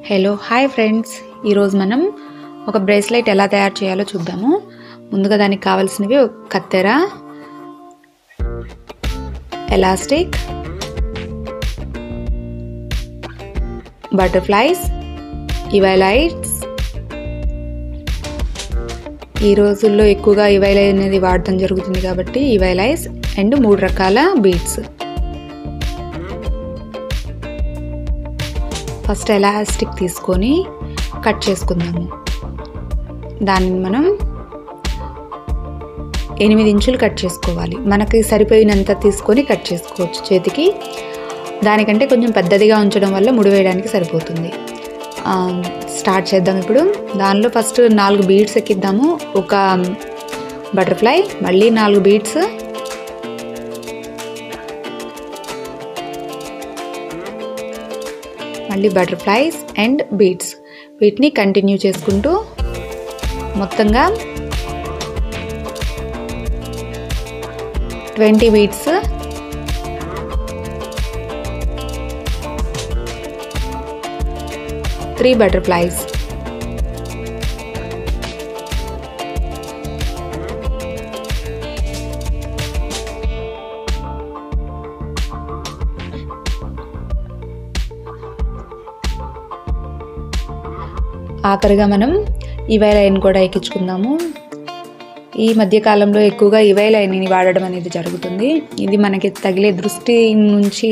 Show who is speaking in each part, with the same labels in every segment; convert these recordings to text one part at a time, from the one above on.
Speaker 1: Hello hi friends, ఈరోజు మనం ఒక బ్రేస్లెట్ ఎలా తయారు చేయాలో చూద్దాము. ముందుగా దానికి కావాల్సినవి కత్తెర, ఎలాస్టిక్, బటర్ఫ్లైస్, ఇవైలైట్స్. ఈ రోజుల్లో ఎక్కువగా ఇవైలై అనేది వాడటం జరుగుతుంది కాబట్టి ఇవైలైస్ అండ్ 3 రకాల బీడ్స్. ఫస్ట్ ఎలాస్టిక్ తీసుకొని కట్ చేసుకుందాము. దానిని మనం 8 ఇంచులు కట్ చేసుకోవాలి. మనకి సరిపోయినంత తీసుకొని కట్ చేసుకోవచ్చు చేతికి. దానికంటే కొంచెం పెద్దదిగా ఉంచడం వల్ల ముడివేయడానికి సరిపోతుంది. స్టార్ట్ చేద్దాం. ఇప్పుడు దానిలో ఫస్ట్ 4 బీడ్స్ ఎక్కిద్దాము. ఒక బటర్ఫ్లై, మళ్ళీ 4 బీడ్స్, మళ్ళీ బటర్ఫ్లైస్ అండ్ బీడ్స్. వీటిని కంటిన్యూ చేసుకుంటూ మొత్తంగా 20 బీడ్స్, 3 బటర్ఫ్లైస్, ఆఖరిగా మనం ఇవైలైన్ కూడా ఎక్కించుకుందాము. ఈ మధ్యకాలంలో ఎక్కువగా ఇవైలైన్ని వాడడం అనేది జరుగుతుంది. ఇది మనకి తగిలే దృష్టి నుంచి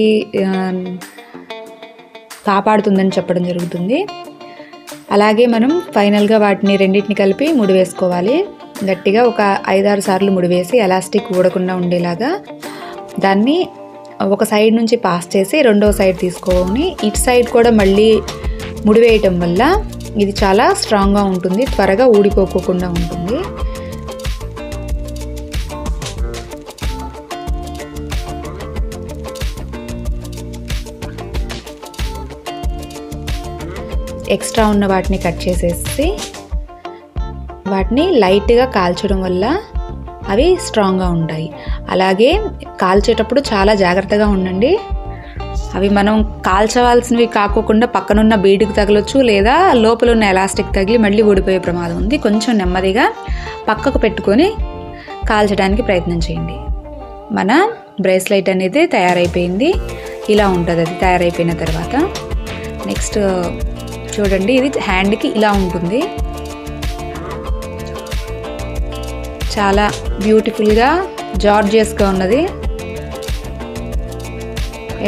Speaker 1: కాపాడుతుందని చెప్పడం జరుగుతుంది. అలాగే మనం ఫైనల్గా వాటిని రెండింటిని కలిపి ముడి వేసుకోవాలి. గట్టిగా ఒక 5-6 సార్లు ముడి వేసి ఎలాస్టిక్ ఊడకుండా ఉండేలాగా దాన్ని ఒక సైడ్ నుంచి పాస్ చేసి రెండో సైడ్ తీసుకొని ఇటు సైడ్ కూడా మళ్ళీ ముడి వేయటం వల్ల ఇది చాలా స్ట్రాంగ్గా ఉంటుంది, త్వరగా ఊడిపోకుండా ఉంటుంది. ఎక్స్ట్రా ఉన్న వాటిని కట్ చేసేసి వాటిని లైట్గా కాల్చడం వల్ల అవి స్ట్రాంగ్గా ఉంటాయి. అలాగే కాల్చేటప్పుడు చాలా జాగ్రత్తగా ఉండండి. అవి మనం కాల్చవలసినవి కాకోకుండా పక్కనున్న బీడ్కి తగలొచ్చు, లేదా లోపల ఉన్న ఎలాస్టిక్ తగిలి మళ్ళీ ఊడిపోయే ప్రమాదం ఉంది. కొంచెం నెమ్మదిగా పక్కకు పెట్టుకొని కాల్చడానికి ప్రయత్నం చేయండి. మన బ్రేస్లెట్ అనేది తయారైపోయింది. ఇలా ఉంటుంది అది తయారైపోయిన తర్వాత. నెక్స్ట్ చూడండి, ఇది హ్యాండ్కి ఇలా ఉంటుంది. చాలా బ్యూటిఫుల్గా జార్జియస్గా ఉన్నది.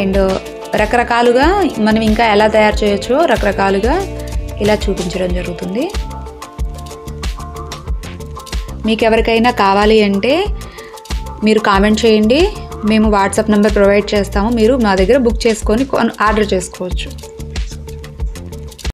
Speaker 1: అండ్ రకరకాలుగా మనం ఇంకా ఎలా తయారు చేయొచ్చో రకరకాలుగా ఇలా చూపించడం జరుగుతుంది. మీకు ఎవరికైనా కావాలి అంటే మీరు కామెంట్ చేయండి. మేము వాట్సాప్ నెంబర్ ప్రొవైడ్ చేస్తాము. మీరు మా దగ్గర బుక్ చేసుకొని ఆర్డర్ చేసుకోవచ్చు.